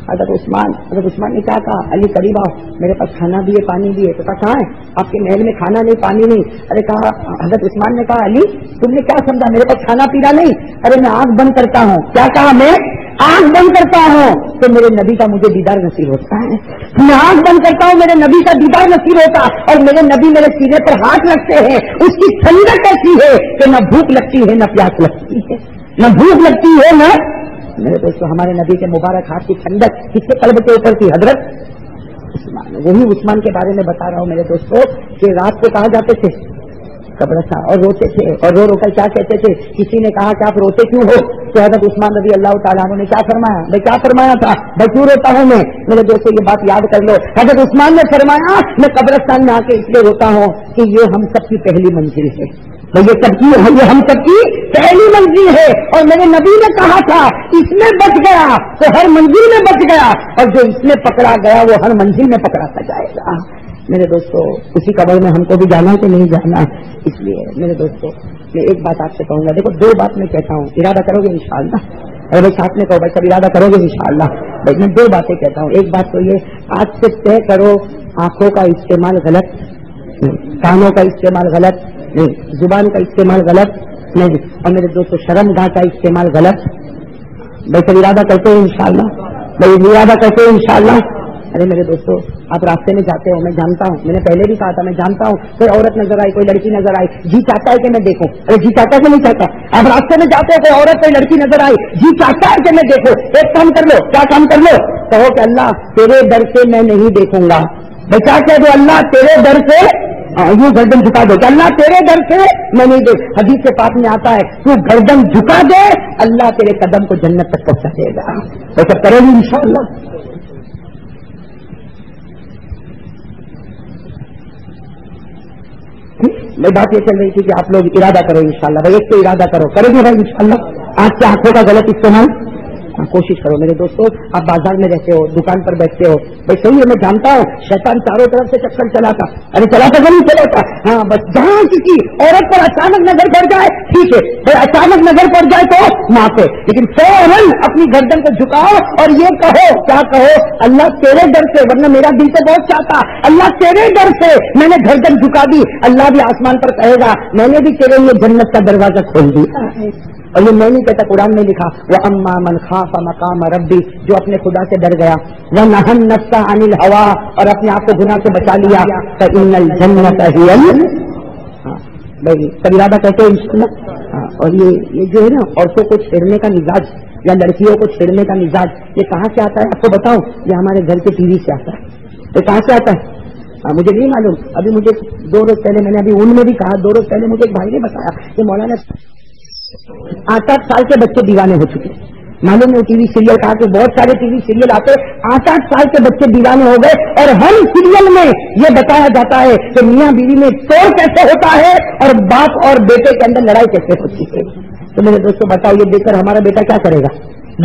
حضرت عثمان نے کیا کہا, علی قریب آؤ, میرے پاس کھانا بھی ہے پانی بھی ہے. تو کہا کہاں ہے آپ کے محل میں کھانا نہیں پانی نہیں. ارے کہا, حضرت عثمان نے کہا علی تم نے کیا سمجھا میرے پاس کھانا پینا نہیں. ارے میں آنکھ بند کرتا ہوں. کیا کہا, میں آنکھ بند کرتا ہوں تو میرے نبی کا مجھے دیدار نصیب ہوتا ہے. میں آنکھ بند کرتا ہوں میرے نبی کا دیدار نصیب ہوتا, اور میرے نبی میرے سینے پر ہاتھ رکھتے ہیں. اس کی ٹھنڈک ایسی ہے کہ نہ بھوک لگتی ہے نہ پیاس لگتی ہے, نہ بھوک لگتی ہے نہ. میرے دوستوں ہمارے نبی کے مبارک ہاتھ کی ٹھنڈک کس کے قلب کے اوپر تھی؟ حضرت عثمان. وہی عثمان کے بارے میں بتا رہا ہوں میرے دوستوں کہ رات کو کہاں جاتے تھے؟ قبرستان, اور روتے تھے, اور رو کر کیا کہتے تھے؟ کسی نے کہا کہ آپ روتے کیوں ہو؟ تو حضرت عثمان رضی اللہ تعالیٰ عنہ نے کیا فرمایا؟ میں کیا فرمایا تھا؟ میں کیوں روتا ہوں میں؟ میرے دوستوں یہ بات یاد کر لو. حضرت عثمان نے فرمایا میں قبرستان میں آ کے اس لیے روتا ہوں کہ یہ ہم سب کی پہلی منزل ہے. یہ سب کی ہے, یہ ہم سب کی پہلی منزل ہے, اور میرے نبی نے کہا تھا اس میں بچ گیا تو ہر منزل میں بچ گیا, اور جو اس میں پکڑا گیا وہ ہر منزل میں پکڑاتا جائے گا. میرے دوستوں اسی قبر میں ہم کو بھی جانا کہ نہیں جانا. اس لیے میرے دوستوں میں ایک بات آپ سے کہوں گا. دیکھو دو بات میں کہتا ہوں, ارادہ کرو گے انشاءاللہ. ارے بھائی ساتھ میں کہو بھائی سب ارادہ کرو گے انشاءاللہ. بھائی میں دو باتیں کہتا ہوں. ایک بات تو یہ, آج سے طے کرو آنکھوں کا استعمال غلط, کانوں کا استعمال غلط نہیں, زبان کا استعمال غلط نہیں, اور میرے دوستوں شرم گاہ کا استعمال غلط. بھائی سب ارادہ کرتے ہیں انشاءاللہ. بھائی ارادہ کرتے ہیں انشاءاللہ. ارے میرے دوستوں آپ راستے میں جاتے ہو, میں جانتا ہوں, میں نے پہلے بھی کہا تھا, میں جانتا ہوں کوئی عورت نظر آئی, کوئی لڑکی نظر آئی, جی چاہتا ہے کہ میں دیکھوں. ارے جی چاہتا ہے کہ نہیں چاہتا؟ آپ راستے میں جاتے ہو, کوئی عورت کوئی لڑکی نظر آئی, جی چاہتا ہے کہ میں دیکھوں. ایک کام کر لو, کیا کام کر لو؟ کہو کہ اللہ تیرے در سے میں نہیں دیکھوں گا. بھائی کیا کہہ دو, اللہ تیرے در سے, یوں گردن جھکا دو کہ اللہ تیرے در سے میں نہیں دیکھ. حدیث کے پاک میں آتا ہے تو گردن جھکا دے اللہ تیرے قدم کو جنت تک پہنچا دے گا. وہ سب کرو گی انشاءاللہ. میں بات یہ چل رہی تھی کہ آپ لوگ ارادہ کرو انشاءاللہ. بھائی ایک تو ارادہ کرو, کرو گے بھائی انشاءاللہ. آج کے آنکھوں کا غلط استعمال کوشش کرو. میرے دوستوں آپ بازار میں رہتے ہو, دکان پر بیٹھتے ہو, بھائی صحیح ہے میں جانتا ہوں شیطان چاروں طرف سے چکر چلاتا, ارے چلاتا ضرور چلاتا, ہاں بس جہاں کسی عورت پر اچانک نظر پڑ جائے ٹھیک ہے, پھر اچانک نظر پڑ جائے تو معاف ہے, لیکن فوراً اپنی گردن کو جھکاؤ اور یہ کہو, کیا کہو, اللہ تیرے در سے, ورنہ میرا دل تو بہت چاہتا, اللہ تیرے در سے میں نے گردن جھکا دی. اللہ بھی آسمان پر کہے گا میں نے بھی تیرے لیے جنت کا دروازہ کھول دیا. اور یہ میں نہیں کہتا, قرآن میں لکھا وہ اما من خاف مقام ربی, جو اپنے خدا سے ڈر گیا, وہ نہى النفس عن الهوى, اور اپنے آپ کو گناہ سے بچا لیا, فإن الجنة هي. بھائی سب ارادہ کرتے ہیں انشاءاللہ. اور یہ جو ہے نا عورتوں کو چھیڑنے کا مزاج یا لڑکیوں کو چھیڑنے کا مزاج, یہ کہاں سے آتا ہے آپ کو بتاؤں؟ یہ ہمارے گھر کے ٹی وی سے آتا ہے. یہ کہاں سے آتا ہے مجھے نہیں معلوم. ابھی مجھے 2 روز پہلے, میں نے ابھی ان میں بھی کہا, 2 روز پہلے مجھے ایک بھائی نے بتایا کہ مولانا 8-8 سال کے بچے دیوانے ہو چکے. معلوم ہے ٹی وی سیریل کہا کہ بہت سارے ٹی وی سیریل آتے, 8-8 سال کے بچے دیوانے ہو گئے, اور ہر سیریل میں یہ بتایا جاتا ہے کہ میاں بیوی میں توڑ کیسے ہوتا ہے اور باپ اور بیٹے کے اندر لڑائی کیسے ہوتی ہے. تو میرے دوستوں بتاؤ یہ دیکھ کر ہمارا بیٹا کیا کرے گا؟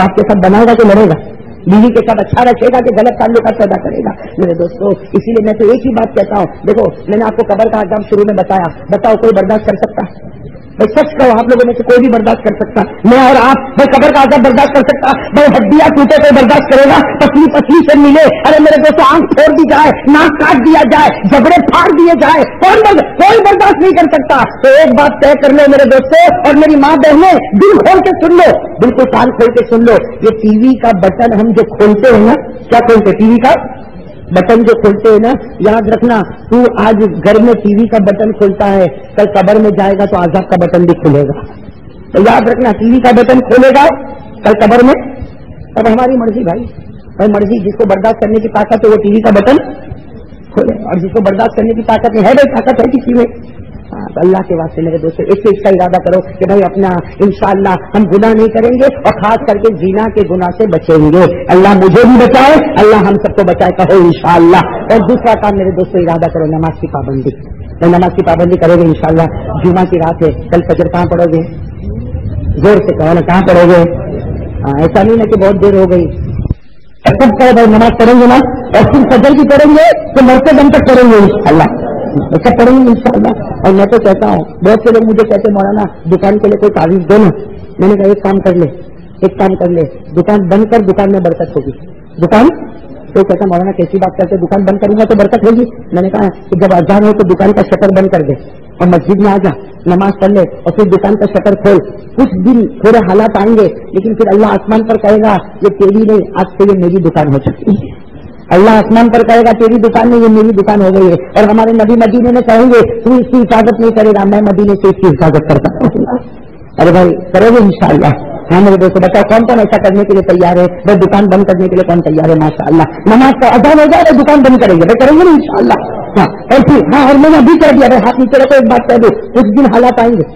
باپ کے ساتھ بنائے گا کہ لڑے گا؟ بیوی کے ساتھ اچھا رکھے گا کہ غلط تعلقات پیدا کرے گا؟ میرے دوستوں اسی لیے میں تو ایک ہی بات کہتا ہوں, دیکھو میں نے آپ کو قبر کا عذاب شروع میں بتایا, بتاؤ کوئی برداشت کر سکتا ہے؟ بھائی سچ کہو, آپ لوگوں میں سے کوئی بھی برداشت کر سکتا؟ میں اور آپ بھائی قبر کا عذاب برداشت کر سکتا؟ بھائی ہڈیاں ٹوٹے کوئی برداشت کرے گا؟ پتلی پتلی سے ملے, ارے میرے دوستوں آنکھ پھوڑ دی جائے, ناک کاٹ دیا جائے, جبڑے پھاڑ دیے جائے, کوئی برداشت نہیں کر سکتا. تو ایک بات طے کر لو میرے دوستوں, اور میری ماں بہنیں دل کھول کے سن لو, بالکل کان کھول کے سن لو, یہ ٹی وی کا بٹن ہم جو کھولتے ہیں نا, کیا کھولتے, ٹی وی کا بٹن جو کھولتے ہیں نا, یاد رکھنا تو آج گھر میں ٹی وی کا بٹن کھولتا ہے, کل قبر میں جائے گا تو عذاب کا بٹن بھی کھلے گا. تو یاد رکھنا ٹی وی کا بٹن کھولے گا کل قبر میں, اب ہماری مرضی بھائی مرضی, جس کو برداشت کرنے کی طاقت ہے وہ ٹی وی کا بٹن کھولے. اور جس کو برداشت کرنے کی طاقت نہیں ہے بھائی, طاقت ہے کسی میں. تو اللہ کے واسطے میرے دوستوں اس سے اس کا ارادہ کرو کہ بھائی اپنا انشاءاللہ ہم گناہ نہیں کریں گے, اور خاص کر کے زنا کے گناہ سے بچیں گے. اللہ مجھے بھی بچائے, اللہ ہم سب کو بچائے, کہو انشاءاللہ. اور دوسرا کام میرے دوستوں ارادہ کرو نماز کی پابندی. نماز کی پابندی کرو گے انشاءاللہ. جمعہ کی رات ہے, کل فجر کہاں پڑھو گے؟ زور سے کہو نا, کہاں پڑھو گے؟ ایسا نہیں ہے کہ بہت دیر ہو گئی. سب کرو بھائی, نماز پڑھیں گے نا, اور پھر فجر کی پڑھیں گے تو مرتے دم تک پڑھیں گے انشاءاللہ. ایسا پڑھیں گے انشاءاللہ. اور میں تو کہتا ہوں, بہت سے لوگ مجھے کہتے مولانا دکان کے لیے کوئی تعویذ دو نا. میں نے کہا ایک کام کر لے, دکان بند کر, دکان میں برکت ہوگی. دکان تو کہتا مولانا کیسی بات کرتے, دکان بند کروں گا تو برکت ہوگی. میں نے کہا کہ جب اذان ہو تو دکان کا شٹر بند کر دے اور مسجد میں آ جا, نماز پڑھ لے, اور پھر دکان کا شٹر کھول. کچھ دن تھوڑے حالات آئیں گے, لیکن پھر اللہ آسمان پر کہے گا یہ تیری نہیں, آج سے یہ میری دکان ہو چکی ہے. اللہ آسمان پر کہے گا تیری دکان نہیں, یہ میری دکان ہو گئی ہے. اور ہمارے نبی مدینے میں کہیں گے تو اس کی حفاظت نہیں کرے گا, میں مدینے سے اس کی حفاظت کرتا ہوں. ارے بھائی کرو گے انشاءاللہ. ہاں میرے دوستوں بتاؤ کون کون ایسا کرنے کے لیے تیار ہے؟ بھائی دکان بند کرنے کے لیے کون تیار ہے؟ ماشاءاللہ. نماز کا اذان ہو جائے دکان بند کریں گے, بھائی کریں گے نا انشاءاللہ. ہاں اور پھر ہاں, اور میں نے ابھی کہہ دیا بھائی ہاتھ نیچے رکھو, ایک بات کہہ دوں, کچھ دن حالات آئیں گے.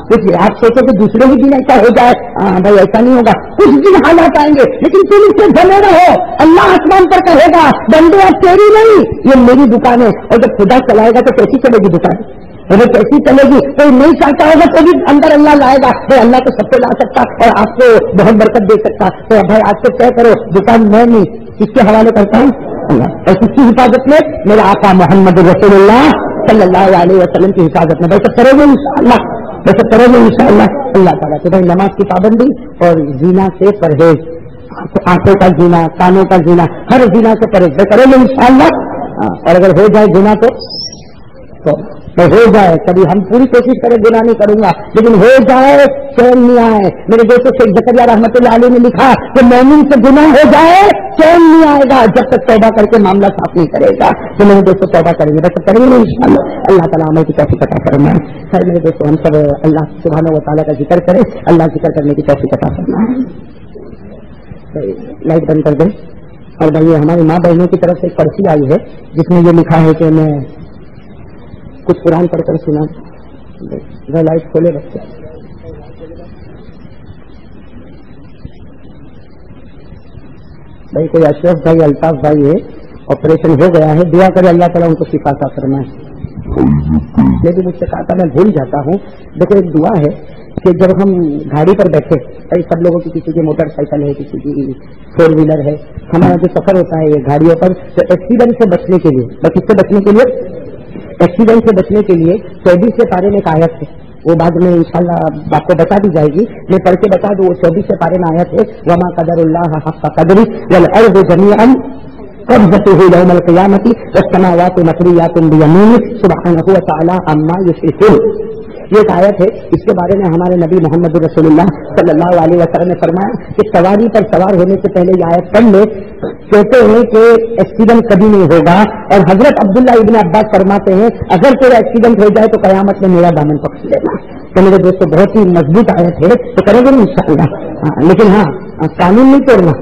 کچھ آپ سوچو کہ دوسرے ہی دن ایسا ہو جائے, بھائی ایسا نہیں ہوگا. کچھ دن حالات آئیں گے, لیکن تم اس سے بنے رہو. اللہ آسمان پر کہے گا بندے اب تیری نہیں, یہ میری دکان ہے. اور جب خدا چلائے گا تو کیسی چلے گی دکان؟ وہ کیسی چلے گی؟ کوئی نہیں چاہتا ہوگا تو بھی اندر اللہ لائے گا. تو اللہ تو سب کو لا سکتا اور آپ کو بہت برکت دے سکتا. تو بھائی آپ سے طے کرو, دکان میں نہیں, کس کے حوالے کرتا ہوں؟ اللہ. اور کس کی حفاظت میں؟ میرا آقا محمد رسول اللہ صلی اللہ علیہ وسلم کی حفاظت میں. بھائی سب کرو گے انشاءاللہ, ویسے کرو گے انشاءاللہ. اللہ تعالیٰ سے بھائی نماز کی پابندی اور زنا سے پرہیز, آنکھوں کا زنا, کانوں کا زنا, ہر زنا سے پرہیز کرو گے انشاءاللہ. اور اگر ہو جائے گناہ تو ہو جائے, کبھی ہم پوری کوشش کریں گناہ نہیں کروں گا, لیکن ہو جائے چین نہیں آئے. میرے دوستوں شیخ زکریا رحمۃ اللہ علیہ نے لکھا کہ مومن سے گناہ ہو جائے چین نہیں آئے گا جب تک توبہ کر کے معاملہ صاف نہیں کرے گا. تو میرے دوستوں توبہ کریں گے, بس کریں گے انشاءاللہ. اللہ تعالیٰ عمل کی توفیق عطا فرمائے. خیر میرے دوستوں ہم سب اللہ سبحانہ و تعالیٰ کا ذکر کریں, اللہ ذکر کرنے کی توفیق عطا فرمائے. لائٹ بند کر دیں. اور بھائی ہماری ماں بہنوں کی طرف سے ایک پرچی آئی ہے جس میں یہ لکھا ہے کہ میں کچھ قرآن پڑھ کر سنا. لائٹ کھولے بچے. بھائی کوئی اشرف بھائی, الطاف بھائی ہے, آپریشن ہو گیا ہے, دعا کرے اللہ تعالیٰ ان کو شفا عطا فرمائے. میں بھی مجھ سے کہا تھا, میں بھول جاتا ہوں. دیکھو ایک دعا ہے کہ جب ہم گاڑی پر بیٹھے, سب لوگوں کی, کسی کی موٹر سائیکل ہے, کسی کی 4 ویلر ہے, ہمارا جو سفر ہوتا ہے یہ گاڑیوں پر, تو ایکسیڈنٹ سے بچنے کے لیے, بس اس سے بچنے کے لیے, ایکسیڈنٹ سے بچنے کے لیے 24 سے پارے میں ایک آیت ہے, وہ بعد میں انشاءاللہ آپ کو بتا دی جائے گی. میں پڑھ کے بتا دوں, وہ 24 سے پارے میں آیت ہے, وما قدر اللہ حق قدره والارض جميعا قبضته يوم القيامة والسماوات مطويات بيمينه سبحانه وتعالى عما يشركون. یہ ایک آیت ہے, اس کے بارے میں ہمارے نبی محمد رسول اللہ صلی اللہ علیہ وسلم نے فرمایا کہ سواری پر سوار ہونے سے پہلے یہ آیت پڑھ لے. کہتے ہیں کہ ایکسیڈنٹ کبھی نہیں ہوگا, اور حضرت عبداللہ ابن عباس فرماتے ہیں اگر تیرا ایکسیڈنٹ ہو جائے تو قیامت میں میرا دامن پکڑ لینا. تو میرے دوستوں بہت ہی مضبوط آیت ہے, تو کریں گے انشاءاللہ. لیکن ہاں قانون نہیں توڑنا,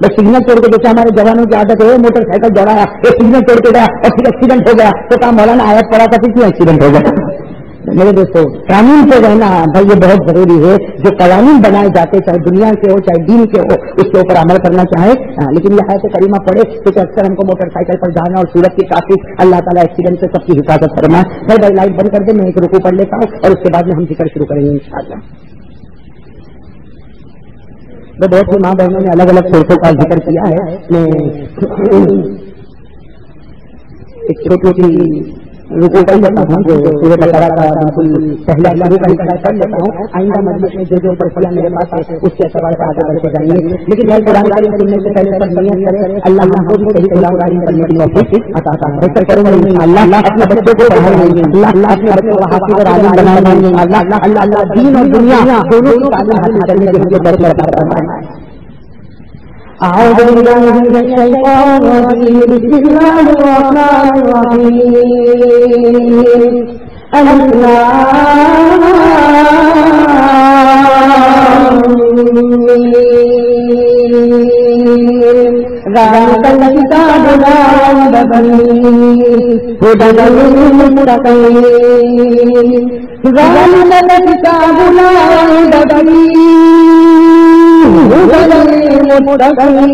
بس سگنل توڑ کے, جیسے ہمارے جوانوں کی عادت ہے, موٹر سائیکل دوڑایا, ایک سگنل توڑ کے گیا اور پھر ایکسیڈنٹ ہو گیا, تو کہا مولانا آیت پڑھا تھا پھر کیوں ایکسیڈنٹ ہو گیا. میرے دوستوں قانون پہ رہنا بھائی یہ بہت ضروری ہے. جو قوانین بنائے جاتے چاہے دنیا کے ہو چاہے دین کے ہو, اس کے اوپر عمل کرنا چاہے. لیکن یہ آیت کریمہ پڑھے کیونکہ اکثر ہم کو موٹر سائیکل پر جانا اور سورت کی ٹریفک, اللہ تعالیٰ ایکسیڈنٹ سے سب کی حفاظت فرمائے. بھائی لائٹ بند کر دیں, میں ایک رکوع پڑھ لیتا ہوں اور اس کے بعد میں ہم ذکر شروع کریں گے انشاءاللہ. بہت سی ماں بہنوں نے الگ الگ صورتوں کا ذکر کیا ہے. میں ایک چھوٹی سی رکو کر لیتا ہوں, جو سورۃ بقرہ کا بالکل پہلا رکوع کا حصہ کر لیتا ہوں. آئندہ مجلس میں جو پرچیاں میرے پاس ہے اس کے اعتبار سے آگے بڑھتے جائیں گے. لیکن میں قرآن کریم سننے سے پہلے سب نیت کریں, اللہ ہم کو بھی صحیح قرآن کریم کرنے کی توفیق عطا فرمائے. کریں گے انشاءاللہ. اپنے بچوں کو پڑھائیں گے اللہ, اپنے بچوں کو حافظ اور عالم بنائیں گے اللہ. اللہ دین اور دنیا دونوں کی تعلیم حاصل کرنے کے لیے درد عطا فرمائے. أعوذ بالله من الشيطان الرجيم بسم الله الرحمن الرحيم ألف لام ذلك الكتاب لا ريب فيه هدى للمتقين ذلك الكتاب لا ريب فيه هدى للمتقين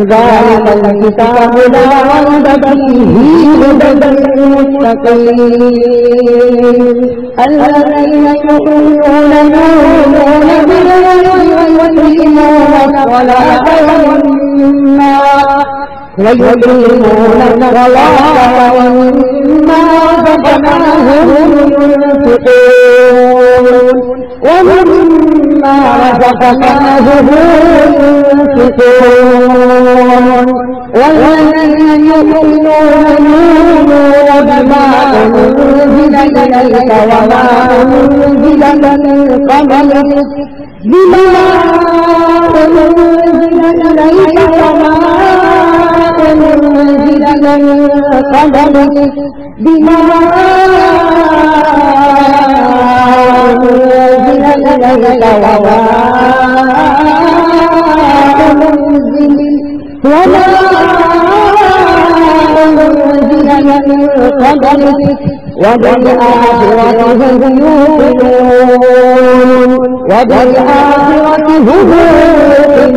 ذلك الكتاب لا ريب فيه هدى للمتقين الذين يؤمنون بالغيب ويقيمون الصلاة ويقيمون الصلاة ومما رزقناهم ينفقون ومما رزقناهم ينفقون والذين يؤمنون بما أنزل إليك وما أنزل من قبلك بما أنزل إليك وما أنزل من قبلك بما أنزل إليك وما أنزل من قبلك وبالآخرة هم يوقنون وبالآخرة هم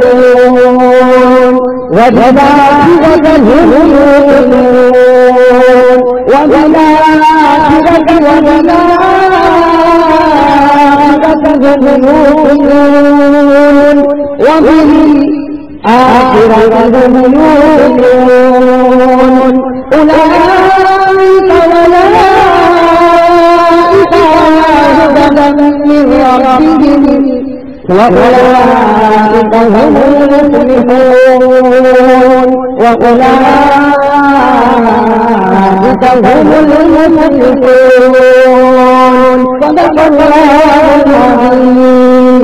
يوقنون وبالآخرة هم يوقنون وبالآخرة هم يوقنون وبالآخرة هم يوقنون أولئك من ربهم وأولئك هم المفلحون وأولئك هم المفلحون صدق الله العظيم।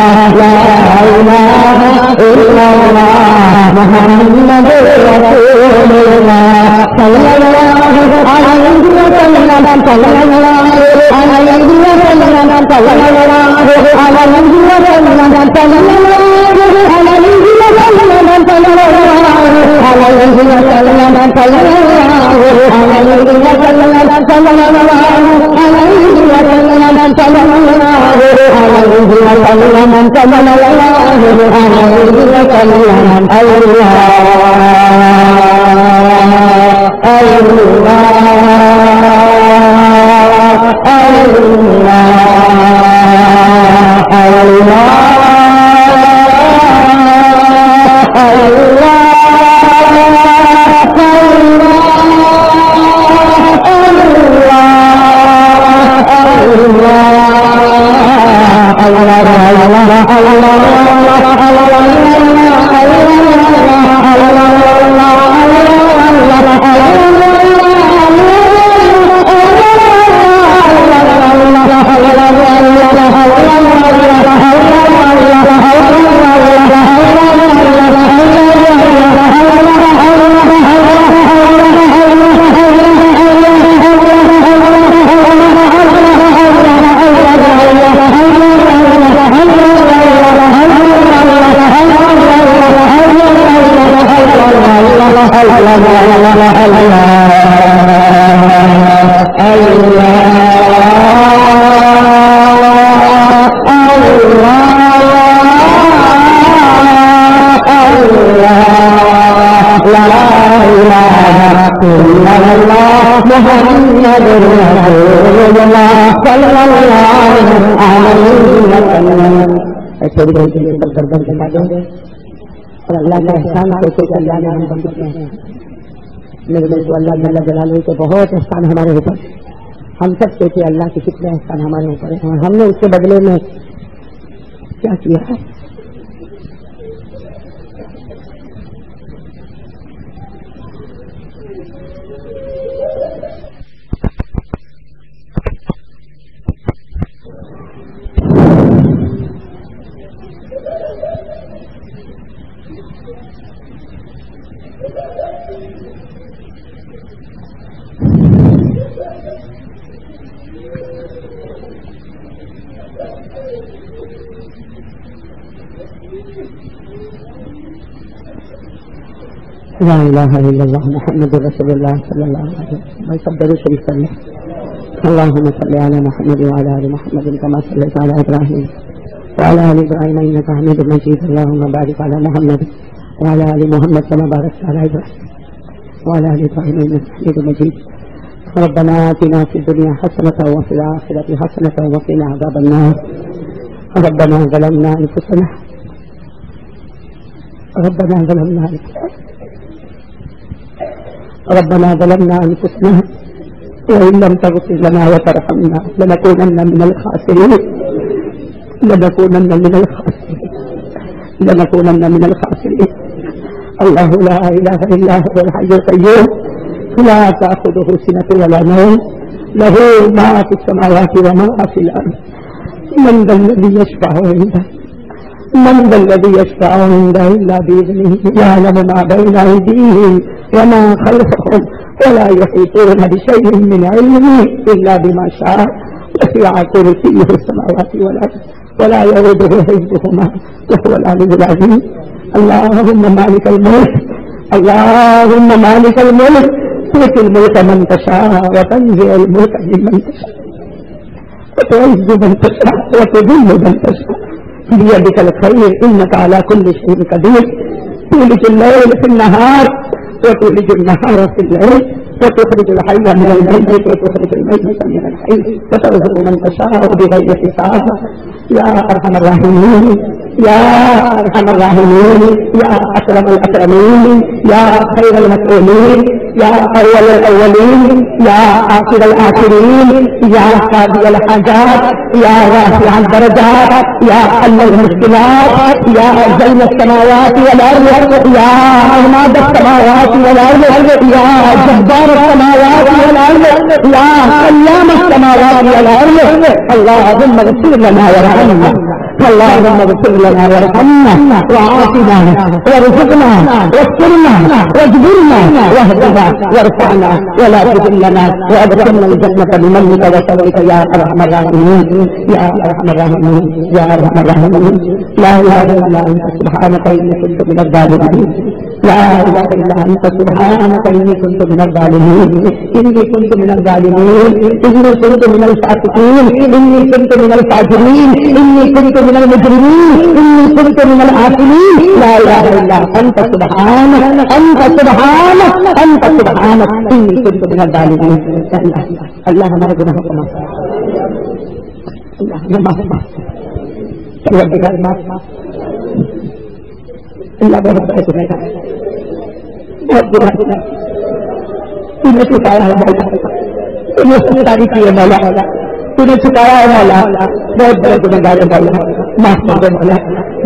لا الہ الا اللہ محمد رسول اللہ صلی اللہ علیہ وسلم صلی اللہ علیہ وسلم صلی اللہ علیہ تھوڑی دیر کے لیے گردن کے بعد اور اللہ کا احسان کیسے کہ اللہ نے ہم بن چکے ہیں میرے دوستو اللہ جل جلالہ کے بہت احسان ہمارے اوپر ہم سب کہتے اللہ کے کتنے احسان ہمارے اوپر ہیں اور ہم نے اس کے بدلے میں کیا کیا ہے لا الہ الا اللہ محمد رسول اللہ صلی اللہ علیہ وسلم بھائی سب درود شریف کر لیں اللہم صلی علی محمد وعلی آل محمد کما صلیت علی ابراہیم وعلی آل ابراہیم انک حمید مجید اللہم بارک علی محمد وعلی آل محمد کما بارکت علی ابراہیم وعلی آل ابراہیم انک حمید مجید ربنا آتنا فی الدنیا حسنۃ وفی الآخرۃ حسنۃ وقنا عذاب النار ربنا ظلمنا انفسنا ربنا ظلمنا أنفسنا وإن لم تغفر لنا وترحمنا لنكونن من الخاسرين الله لا إله إلا هو الحي القيوم لا تأخذه سنة ولا نوم له ما في السماوات وما في الأرض من ذا الذي يشفع عنده إلا بإذنه يعلم ما بين أيديهم وما خلفهم ولا يحيطون بشيء من علمه إلا بما شاء وسع كرسيه السماوات والأرض ولا يؤوده حفظهما وهو العلي العظيم اللهم مالك الملك تؤتي الملك من تشاء وتنزع الملك ممن تشاء وتعز من تشاء وتذل من تشاء بيدك الخير إنك على كل شيء قدير تولج الليل في النهار وتولج النهار في الليل وتخرج الحي من الميت وتخرج الميت من الحي وترزق من تشاء بغير حساب يا أرحم الراحمين يا أكرم الأكرمين يا خير المسؤولين يا أول الأولين يا آخر الآخرين يا قاضي الحاجات يا رافع الدرجات يا حل المشكلات يا زين السماوات والأرض يا عماد السماوات والأرض يا جبار السماوات والأرض يا قيام السماوات والأرض اللهم اغفر لنا وارحمنا اللهم اغفر لنا وارحمنا وعافنا وارزقنا واسترنا واجبرنا واهدنا وارفعنا ولا تذلنا وادخلنا الجنة بمنك وفضلك يا ارحم الراحمين يا ارحم الراحمين يا ارحم الراحمين. لا اله الا انت سبحانك اني كنت من الظالمين. لا اله الا انت سبحانك اني كنت من الظالمين. اني كنت من الظالمين. اني كنت من الفاسقين. اني كنت من الفاجرين. اني كنت من المجرمين. اني كنت من العاصمين. لا اله الا انت سبحانك انت سبحانك انت سبحانك اني كنت من الظالمين. اللہ ہمارے گناہوں کو معاف کر. اللہ ہمیں معاف کر. پروردگار معاف کر. اللہ بہت بڑا گناہ ہے. بہت گناہ ہے. تو نے چھپایا ہے مولا. تو نے ساری کی ہے مولا. تو نے چھپایا ہے مولا. بہت بڑے گنہگار ہے مولا. معاف کر دے مولا.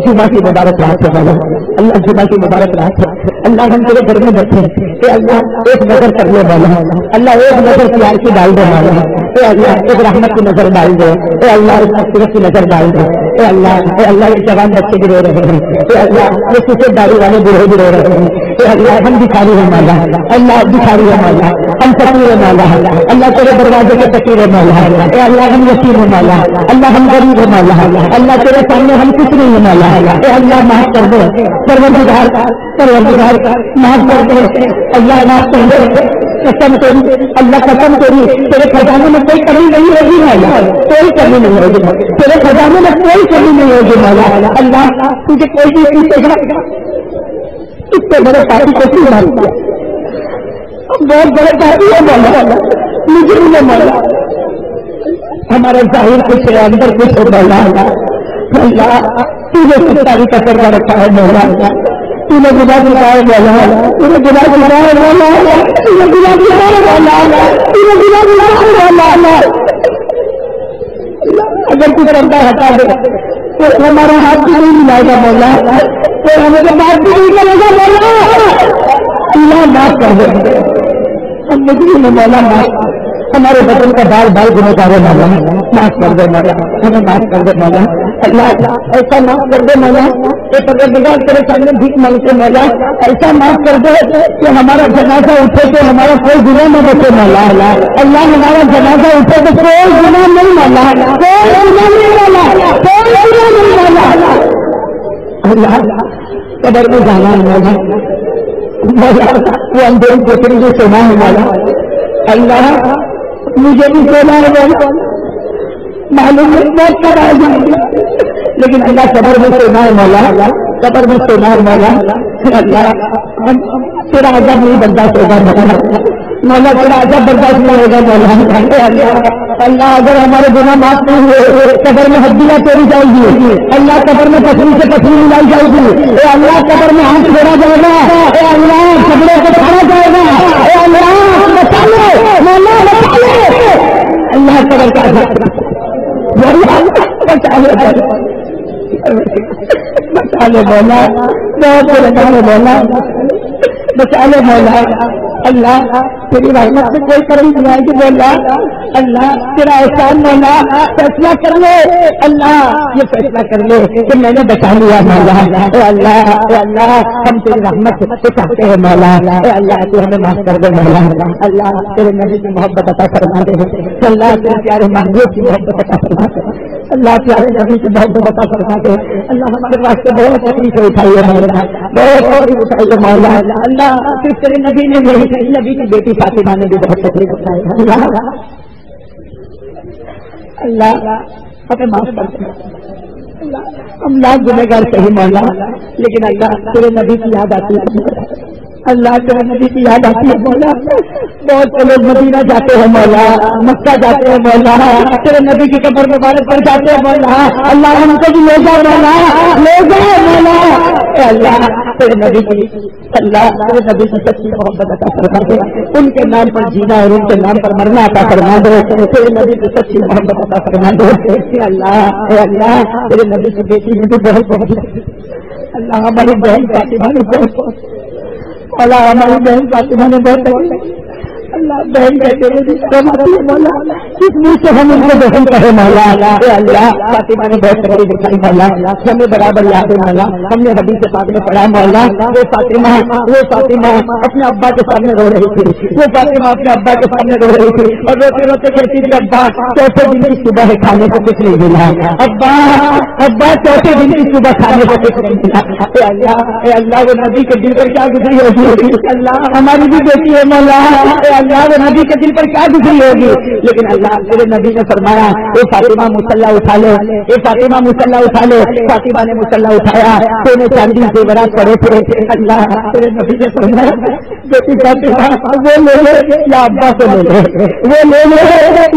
جمعہ کی مبارک رات ہے مولا. اللہ جمعہ کی مبارک رات ہے. اللہ ہم تیرے گھر میں بیٹھے اے اللہ ایک نظر کر لے مولا. اللہ ایک نظر پیار کی ڈال دے مولا. اے اللہ ایک رحمت کی نظر ڈال دے. اے اللہ ایک مغفرت کی نظر ڈال دے. اے اللہ یہ جوان بچے بھی رو رہے ہیں. اے اللہ یہ سفید داڑھی والے بوڑھے بھی رو رہے ہیں. اے اللہ ہم بھکاری ہیں مولا. اللہ بھکاری ہے مولا. ہم فقیر ہیں مولا. اللہ تیرے دروازے کے فقیر ہے مولا. اے اللہ ہم یتیم ہیں مولا. اللہ ہم غریب ہیں مولا. اللہ تیرے سامنے ہم کچھ نہیں ہیں مولا. اے اللہ معاف کر دے. پروردگار معاف کر دے. اللہ معاف کر دے. قسم تیری اللہ قسم تیری تیرے خزانے میں کوئی کمی نہیں ہوگی مولا. کوئی کمی نہیں ہوگی. تیرے خزانے میں کوئی کمی نہیں ہوگی مولا. اللہ تجھے کوئی بھی اتنے بڑے پارٹی کو کیوں مار دیا. بہت بڑے پارٹی ہے مولا. مجھے نہیں مولا. ہمارے ظاہر کچھ ہے اندر کچھ ہے مولا. اللہ تجھے ستاری کا پردہ رکھا ہے مولا. تو نے گناہ دکھائے مولا. تو نے گناہ دکھائے مولا. تو نے گناہ دکھائے مولا. تو نے گناہ دکھائے مولا. اگر تو پردہ ہٹا دے تو ہمارا ہاتھ بھی نہیں ملائے گا مولا. تو ہمیں بات بھی نہیں کرے گا مولا. اللہ معاف کر دے. ہم مجھے مولا معاف. ہمارے بدن کا بال بال گنہگار ہے مولا. معاف کر دے مولا. ہمیں معاف کر دے مولا. اللہ ایسا معاف کر دے مولا. پروردگار تیرے سامنے بھیک مانگتے مولا. ایسا معاف کر دے کہ ہمارا جنازہ اٹھے تو ہمارا کوئی گناہ نہ بچے مولا. اللہ ہمارا جنازہ اٹھے تو کوئی گناہ نہیں مولا. کوئی گناہ نہیں مولا. کوئی گناہ نہیں مولا. اللہ قبر میں جانا ہے مولا. وہ اندھیری کوٹری جو سونا ہے مولا. اللہ مجھے بھی سونا ہے مولا. معلوم ہے بہت کب آ جائیں گے لیکن اللہ قبر میں سونا ہے مولا. قبر میں سونا ہے مولا. اللہ تیرا عذاب نہیں برداشت ہوگا مولا. تیرا عذاب برداشت نہیں ہوگا مولا. اللہ اگر ہمارے گناہ معاف نہیں ہوئے قبر میں ہڈیاں توڑی جائے گی. اللہ قبر میں پسلی سے پسلی ملائی جائے گی. اے اللہ قبر میں ہاتھ چھوڑا جائے گا. اے اللہ کپڑے کو چھوڑا جائے گا. اے اللہ بچا لے مولا. بچا لے اللہ قبر کا بچا لے مولا. بہت مولا. بچا لے مولا. اللہ تیری رحمت سے کوئی کرم نہیں آئے گی مولا. اللہ تیرا احسان مولا. فیصلہ کر لے اللہ. یہ فیصلہ کر لے کہ میں نے بچا لیا مولا. اے اللہ ہم تیری رحمت سے چاہتے ہیں مولا. اے اللہ تو ہمیں معاف کر دے مولا. اللہ تیرے نبی کی محبت عطا فرما دے. اللہ تیرے پیارے محبوب کی محبت عطا فرما دے. اللہ پیارے نبی کی محبت عطا فرما دے. اللہ ہمارے واسطے بہت تکلیفیں اٹھائی ہے مولا. بہت اٹھائی ہے مولا. اللہ صرف تیرے نبی نے نہیں نبی کی بیٹی فاطمہ نے بھی بہت تکلیف اٹھائی ہے. اللہ ہمیں معاف کر دے. ہم لاکھ گنہگار صحیح مولا لیکن اللہ تیرے نبی کی یاد آتی ہے. اللہ تیرے نبی کی یاد آتی ہے مولا. بہت سے لوگ مدینہ جاتے ہیں مولا. مکہ جاتے ہیں مولا. تیرے نبی کی قبر مبارک پر جاتے ہیں مولا. اللہ ہم کو بھی لے جاؤ مولا. لے جاؤ مولا. اللہ تیرے نبی کی اللہ تیرے نبی کی سچی محبت عطا فرما دے. ان کے نام پر جینا اور ان کے نام پر مرنا عطا فرما دے. تیرے نبی کی سچی محبت عطا فرما دے. اللہ تیرے نبی کی بیٹی میں بھی بہت اللہ ہماری بہن فاطمہ نے بہت اللہ ہماری بہن فاطمہ نے بہت اللہ بہن کہتے ہیں مولا کس منہ سے ہم ان کو بہن کہے مولا. اے اللہ فاطمہ نے بہت بڑی دکھائی مولا, ہمیں برابر یاد ہے مولا, ہم نے حدیث پاک میں پڑھا مولا وہ فاطمہ اپنے ابا کے سامنے رو رہی تھی, وہ فاطمہ اپنے ابا کے سامنے رو رہی تھی اور روتے روتے کہتی تھی ابا چوتھے دن کی صبح کھانے کو کچھ نہیں ملا, ابا چوتھے دن کی صبح کھانے کو کچھ نہیں ملا. اے اللہ وہ نبی کے دل پر کیا گزری ہوگی, اللہ ہماری بھی بیٹی ہے مولا, اے اللہ وہ نبی کے دل پر کیا گزری ہوگی. لیکن اللہ تیرے نبی نے فرمایا اے فاطمہ مصلی اٹھا لے, اے فاطمہ مصلی اٹھا لے. فاطمہ نے مصلی اٹھایا, سونے چاندی زیورات پڑے تھے. اللہ تیرے نبی نے فرمایا بیٹی فاطمہ وہ لے لے یا ابا سے لے لے, وہ لے لے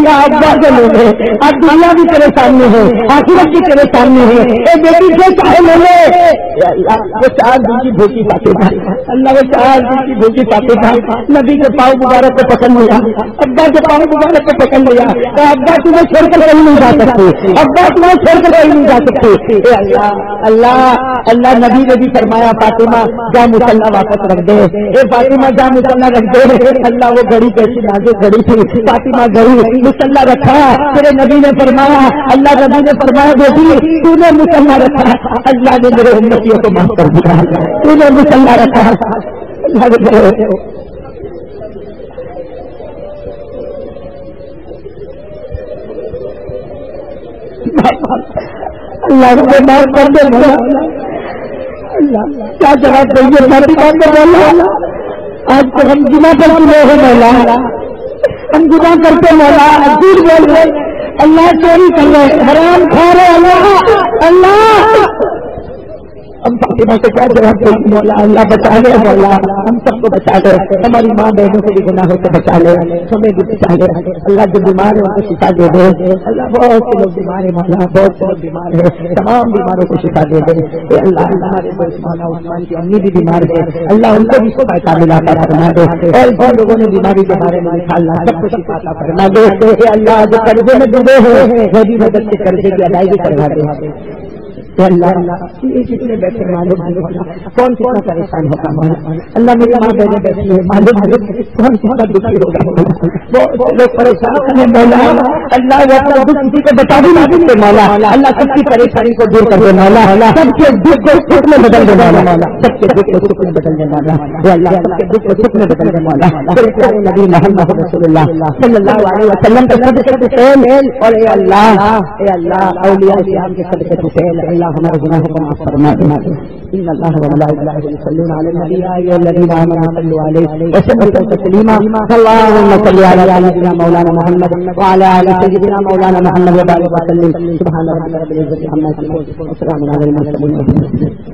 یا ابا سے لے لے. اب دنیا بھی تیرے سامنے ہے, آخرت بھی تیرے سامنے ہے, اے بیٹی سے چاہے لے لے. اللہ وہ 4 دن کی بھوکی فاطمہ, اللہ وہ 4 دن کی بھوکی فاطمہ نبی کے پاؤں مبارک کو پکڑ لیا, ابا کے پاؤں مبارک کو پکڑ لیا. ابا تمہیں چھوڑ کر کہیں نہیں جا سکتے, ابا تمہیں چھوڑ کر کہیں نہیں جا سکتے. اے اللہ اللہ اللہ نبی نے بھی فرمایا فاطمہ جا مصلی واپس رکھ دے, اے فاطمہ جا مصلی رکھ دے. اللہ وہ گھڑی کیسی نازک گھڑی تھی, فاطمہ گھڑی مصلی رکھا. تیرے نبی نے فرمایا, اللہ نبی نے فرمایا بیٹی تو نے مصلی رکھا, اللہ نے میرے امتیوں کو معاف کر دیا, تو نے مصلی رکھا. اللہ نے اللہ نے معاف کر دے مولا. اللہ کیا جواب دیں فاطمہ کو مولا, آج تو ہم گناہ پر گئے ہیں مولا, ہم گناہ کرتے مولا, جھوٹ بول رہے, اللہ چوری کر رہے, حرام کھا رہے. اللہ ہم فاطمہ سے کیا جواب دیں مولا. اللہ بچا لے مولا, ہم سب کو بچا لے, ہماری ماں بہنوں سے بھی گناہوں سے بچا لے, ہمیں بھی بچا لے. اللہ جو بیمار ہے ان کو شفا دے دے. اللہ بہت سے لوگ بیمار ہیں مولا, بہت سے لوگ بیمار ہے, تمام بیماروں کو شفا دے دے. اللہ ہمارے مولا عثمان کی امی بھی بیمار ہے, اللہ ان کو بھی شفا کاملہ عطا فرما دے. اور بہت لوگوں نے بیماری کے بارے میں لکھا, اللہ سب کو شفا عطا فرما دے. اللہ جو قرضے میں ڈوبے ہیں وہ بھی مدد سے قرضے کی ادائیگی کروا دے. اللہ کتنے بیٹھے معلوم کون کتنا پریشان ہوگا مولا. اللہ میری ماں بہنیں بیٹھی ہے, معلوم کون کتنا دکھی ہوگا مولا. وہ لوگ پریشان ہیں مولا, اللہ وہ اپنا دکھ کسی کو بتا بھی نہیں سکتے مولا. اللہ سب کی پریشانی کو دور کر دے مولا, سب کے دکھ کو سکھ میں بدل دے مولا, سب کے دکھ کو سکھ میں بدل دے مولا. اللہ سب کے دکھ کو سکھ میں بدل دے مولا. پیارے نبی محمد رسول اللہ صلی اللہ علیہ وسلم کے صدقے حسین, اور اے اللہ اولیاء کرام کے صدقے حسین, اللہ ہمارے گناہوں کو معاف فرما دے. ان اللہ و ملائکتہ یصلون علی النبی یا ایھا الذین آمنوا صلوا علیہ وسلموا تسلیما. اللهم صل علی سیدنا مولانا محمد وعلى آل سیدنا مولانا محمد وبارک وسلم. سبحان ربک رب العزۃ عما یصفون وسلام علی المرسلین.